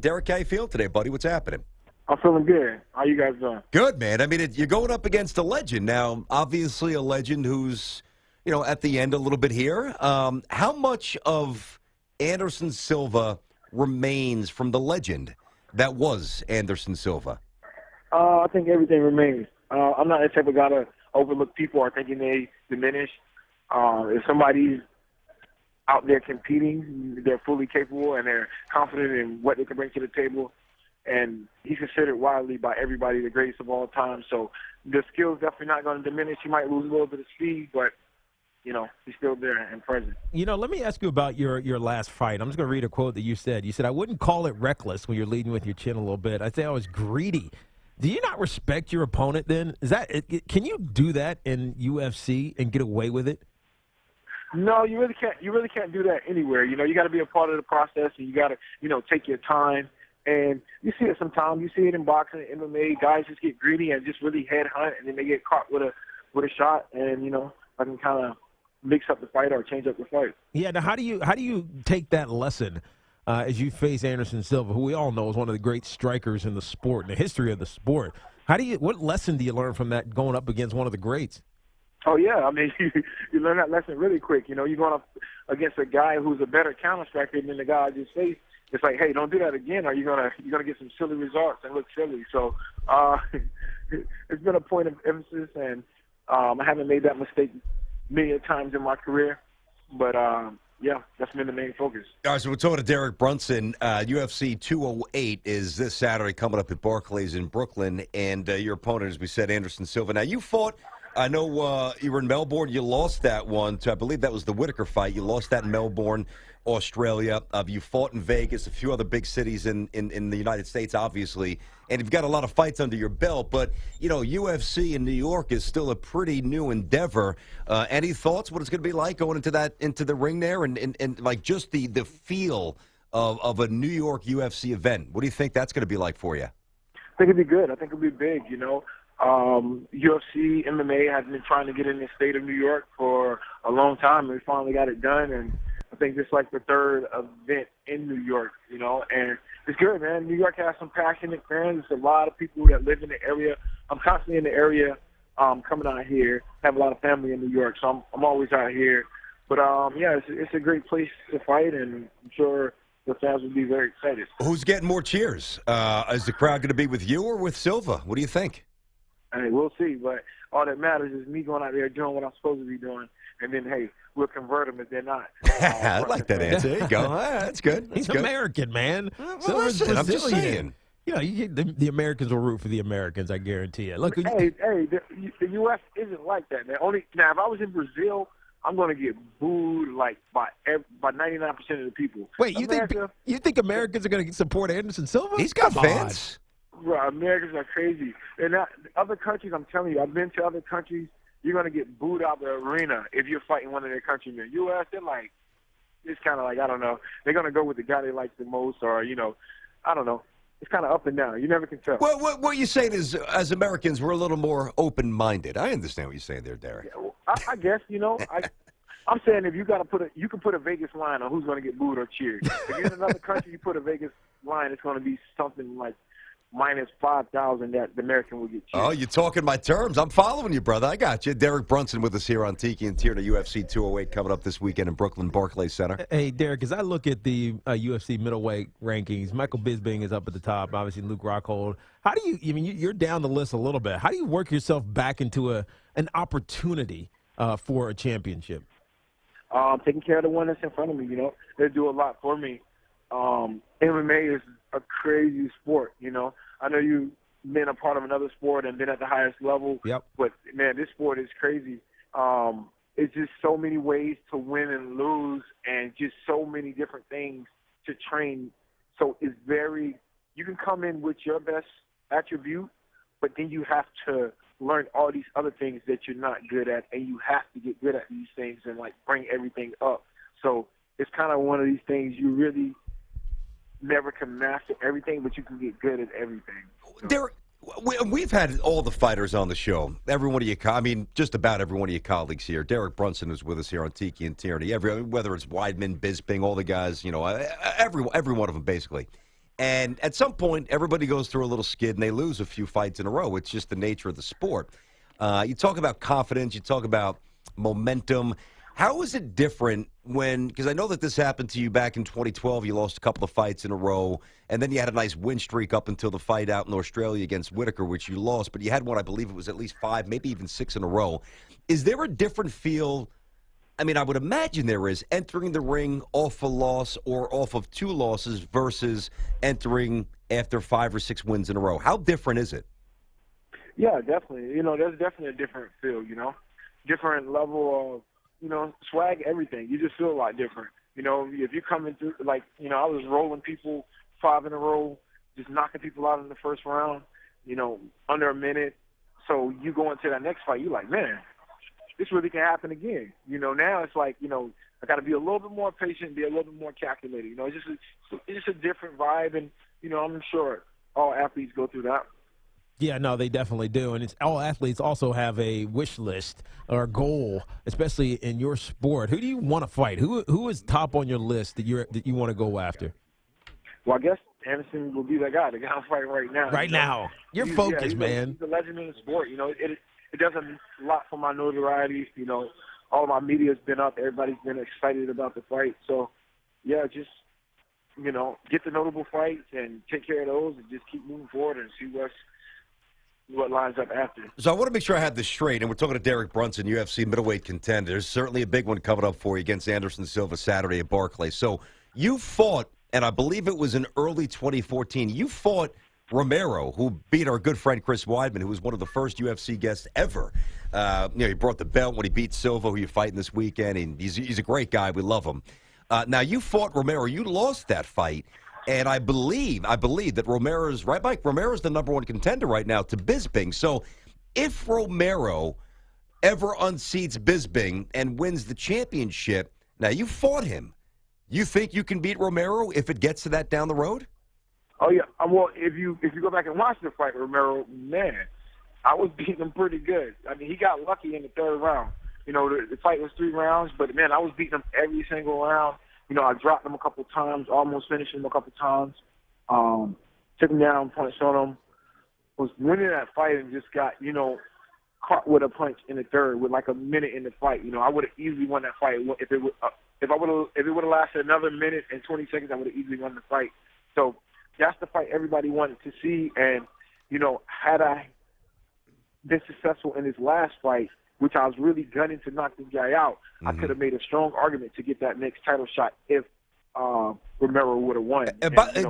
Derek, how you feel today, buddy? What's happening? I'm feeling good. How you guys doing? Good, man. I mean, you're going up against a legend now. Obviously, a legend who's, at the end a little bit here. How much of Anderson Silva remains from the legend that was Anderson Silva? I think everything remains. I'm not the type of guy to overlook people or thinking they diminish. If somebody's out there competing, they're fully capable and they're confident in what they can bring to the table. And he's considered widely by everybody the greatest of all time. So the skill's definitely not going to diminish. He might lose a little bit of speed, but, he's still there and present. Let me ask you about your last fight. I'm just going to read a quote that you said. You said, "I wouldn't call it reckless when you're leading with your chin a little bit. I'd say I was greedy." Do you not respect your opponent then? Can you do that in UFC and get away with it? No, you really can't. You really can't do that anywhere. You got to be a part of the process, and you got to, take your time. And you see it sometimes. You see it in boxing, MMA. Guys just get greedy and just really head hunt, and then they get caught with a shot, and I can kind of mix up the fight or change up the fight. Yeah. Now, how do you take that lesson as you face Anderson Silva, who we all know is one of the great strikers in the sport, in the history of the sport? What lesson do you learn from that going up against one of the greats? Oh yeah, I mean you learn that lesson really quick. You're going up against a guy who's a better counter striker than the guy I just faced. It's like, hey, don't do that again, or you're gonna get some silly results and look silly. So it's been a point of emphasis, and I haven't made that mistake many times in my career, but yeah, that's been the main focus. All right, so we're talking to Derek Brunson. UFC 208 is this Saturday coming up at Barclays in Brooklyn, and your opponent, as we said, Anderson Silva. Now, you fought, I know you were in Melbourne. You lost that one. I believe that was the Whitaker fight. You lost that in Melbourne, Australia. You fought in Vegas, a few other big cities in the United States, obviously. And you've got a lot of fights under your belt. But, UFC in New York is still a pretty new endeavor. Any thoughts what it's going to be like going into the ring there and like just the feel of a New York UFC event? What do you think that's going to be like for you? I think it'd be good. I think it'll be big, UFC, MMA has been trying to get in the state of New York for a long time, and we finally got it done. And I think this is like the third event in New York, and it's good, man. New York has some passionate fans. There's a lot of people that live in the area. I'm constantly in the area coming out here. I have a lot of family in New York, so I'm always out here. But, yeah, it's a great place to fight, and I'm sure the fans will be very excited. Who's getting more cheers? Is the crowd going to be with you or with Silva? What do you think? Hey, we'll see, but all that matters is me going out there doing what I'm supposed to be doing, and then, hey, we'll convert them if they're not. I like that answer. There you go. That's good. He's American, man. Well, listen, I'm just saying. The Americans will root for the Americans, I guarantee it. Look, the U.S. isn't like that, man. Now, if I was in Brazil, I'm going to get booed like by 99% of the people. Wait, you think Americans are going to support Anderson Silva? He's got fans. Right, Americans are crazy. And other countries, I'm telling you, I've been to other countries, you're going to get booed out of the arena if you're fighting one of their countrymen. U.S., they're like, it's kind of like, I don't know. They're going to go with the guy they like the most or, I don't know. It's kind of up and down. You never can tell. Well, what you're saying is, as Americans, we're a little more open-minded. I understand what you're saying there, Derek. Yeah, well, I guess, I'm saying if you can put a Vegas line on who's going to get booed or cheered. If you're in another country, you put a Vegas line, it's going to be something like minus 5,000 that the American will get cheered. Oh, you're talking my terms. I'm following you, brother. I got you. Derek Brunson with us here on Tiki and Tierney, UFC 208 coming up this weekend in Brooklyn, Barclays Center. Hey, Derek, as I look at the UFC middleweight rankings, Michael Bisping is up at the top, obviously Luke Rockhold. How do you're down the list a little bit. How do you work yourself back into an opportunity for a championship? Taking care of the one that's in front of me, They do a lot for me. MMA is a crazy sport, I know you've been a part of another sport and been at the highest level. Yep. But, man, this sport is crazy. It's just so many ways to win and lose and just so many different things to train. So it's you can come in with your best attribute, but then you have to learn all these other things that you're not good at, and you have to get good at these things and, bring everything up. So it's kind of one of these things you really never can master everything, but you can get good at everything. So. Derek, we've had all the fighters on the show. Every one of you, just about every one of your colleagues here. Derek Brunson is with us here on Tiki and Tierney. Whether it's Weidman, Bisping, all the guys, every one of them basically. And at some point, everybody goes through a little skid and they lose a few fights in a row. It's just the nature of the sport. You talk about confidence, you talk about momentum. How is it different when, because I know that this happened to you back in 2012, you lost a couple of fights in a row, and then you had a nice win streak up until the fight out in Australia against Whitaker, which you lost, but you had one, I believe it was at least 5, maybe even 6 in a row. Is there a different feel? I mean, I would imagine there is, entering the ring off a loss or off of 2 losses versus entering after 5 or 6 wins in a row. How different is it? Yeah, definitely. There's definitely a different feel, different level of, swag, everything. You just feel a lot different. If you're coming through, I was rolling people 5 in a row, just knocking people out in the first round, under a minute. So you go into that next fight, you're like, man, this really can happen again. Now it's like, I got to be a little bit more patient, be a little bit more calculated. It's just a different vibe, and, I'm sure all athletes go through that. Yeah, no, they definitely do, and all athletes also have a wish list or a goal, especially in your sport. Who do you want to fight? Who is top on your list that you want to go after? Well, I guess Anderson will be that guy. The guy I'm fighting right now. Right now, you're focused, man. He's a legend in the sport. It does a lot for my notoriety. All of my media's been up. Everybody's been excited about the fight. So, yeah, just get the notable fights and take care of those, and just keep moving forward and see what lines up after. So I want to make sure I have this straight, and we're talking to Derek Brunson, UFC middleweight contender. There's certainly a big one coming up for you against Anderson Silva Saturday at Barclays. So you fought, and I believe it was in early 2014, you fought Romero, who beat our good friend Chris Weidman, who was one of the first UFC guests ever. He brought the belt when he beat Silva, who you're fighting this weekend, and he's a great guy. We love him. Now, you fought Romero. You lost that fight. And I believe that Romero's right, Mike. Romero's the #1 contender right now to Bisping. So, if Romero ever unseats Bisping and wins the championship, now you fought him. You think you can beat Romero if it gets to that down the road? Oh yeah. Well, if you go back and watch the fight, Romero, man, I was beating him pretty good. I mean, he got lucky in the 3rd round. The fight was 3 rounds, but man, I was beating him every single round. I dropped him a couple of times, almost finished him a couple of times. Took him down, punched on him. Was winning that fight and just got, caught with a punch in the 3rd with like a minute in the fight. I would have easily won that fight if it would have lasted another minute and 20 seconds. I would have easily won the fight. So that's the fight everybody wanted to see. And had I been successful in this last fight, which I was really gunning to knock this guy out, I could have made a strong argument to get that next title shot if Romero would have won.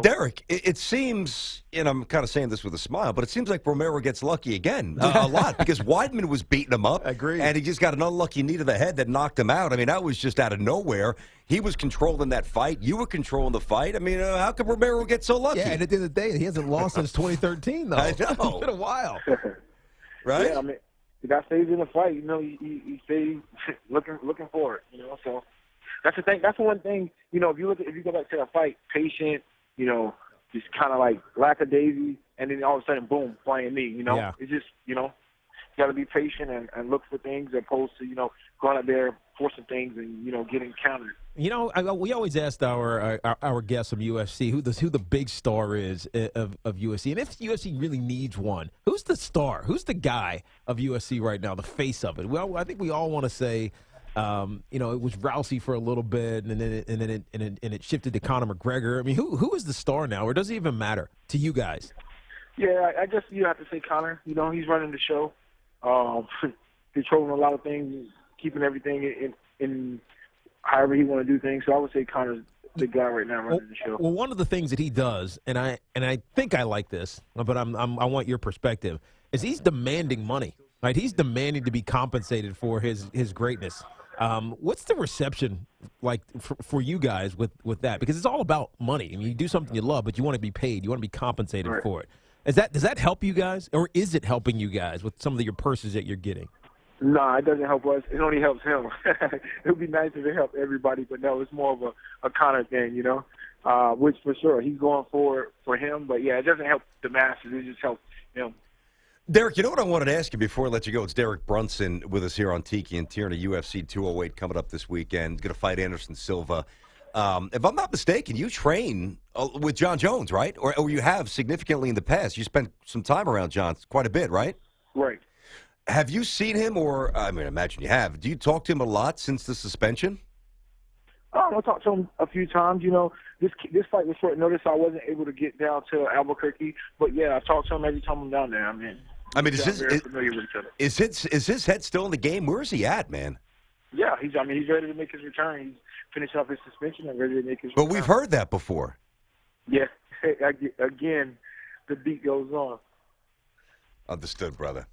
Derek, it seems, and I'm kind of saying this with a smile, but it seems like Romero gets lucky again a lot because Weidman was beating him up. Agreed. And he just got an unlucky knee to the head that knocked him out. I mean, that was just out of nowhere. He was controlling that fight. You were controlling the fight. I mean, how could Romero get so lucky? Yeah, and at the end of the day, he hasn't lost since 2013, though. I know. It's been a while. Right? Yeah, I mean, the guy stays in the fight. He stays looking for it. So that's the thing. That's the one thing. If you go back to a fight, patient. Just kind of like lackadaisy, and then all of a sudden, boom, flying knee. Yeah. It's just you got to be patient and look for things as opposed to going out there forcing things and getting countered. We always asked our guests from UFC who the big star is of UFC, and if UFC really needs one, who's the star? Who's the guy of UFC right now, the face of it? Well, I think we all want to say, it was Rousey for a little bit, and then it shifted to Conor McGregor. I mean, who is the star now, or does it even matter to you guys? Yeah, I guess you have to say Conor. He's running the show, controlling a lot of things, keeping everything in however he want to do things. So I would say Conor's the guy right now running the show. Well, one of the things that he does, and I think I like this, but I want your perspective, is he's demanding money. Right? He's demanding to be compensated for his greatness. What's the reception like for you guys with that? Because it's all about money. I mean, you do something you love, but you want to be paid. You want to be compensated for it. Does that help you guys, or is it helping you guys with some of your purses that you're getting? No, it doesn't help us. It only helps him. It would be nice if it helped everybody, but no, it's more of a Conor thing, which for sure he's going for him. But, yeah, it doesn't help the masses. It just helps him. Derek, you know what I wanted to ask you before I let you go? It's Derek Brunson with us here on Tiki and Tierney, UFC 208 coming up this weekend. He's going to fight Anderson Silva. If I'm not mistaken, you train with John Jones, right? Or you have significantly in the past. You spent some time around John, quite a bit, right? Right. Have you seen him, or I mean, I imagine you have. Do you talk to him a lot since the suspension? I talked to him a few times. You know, this fight was short notice. I wasn't able to get down to Albuquerque, but yeah, I talk to him every time I'm down there. I mean, very familiar with each other. Is his head still in the game? Where is he at, man? Yeah, he's ready to make his return. He's finishing up his suspension and ready to make his But return. we've heard that before. Yeah, again, the beat goes on. Understood, brother.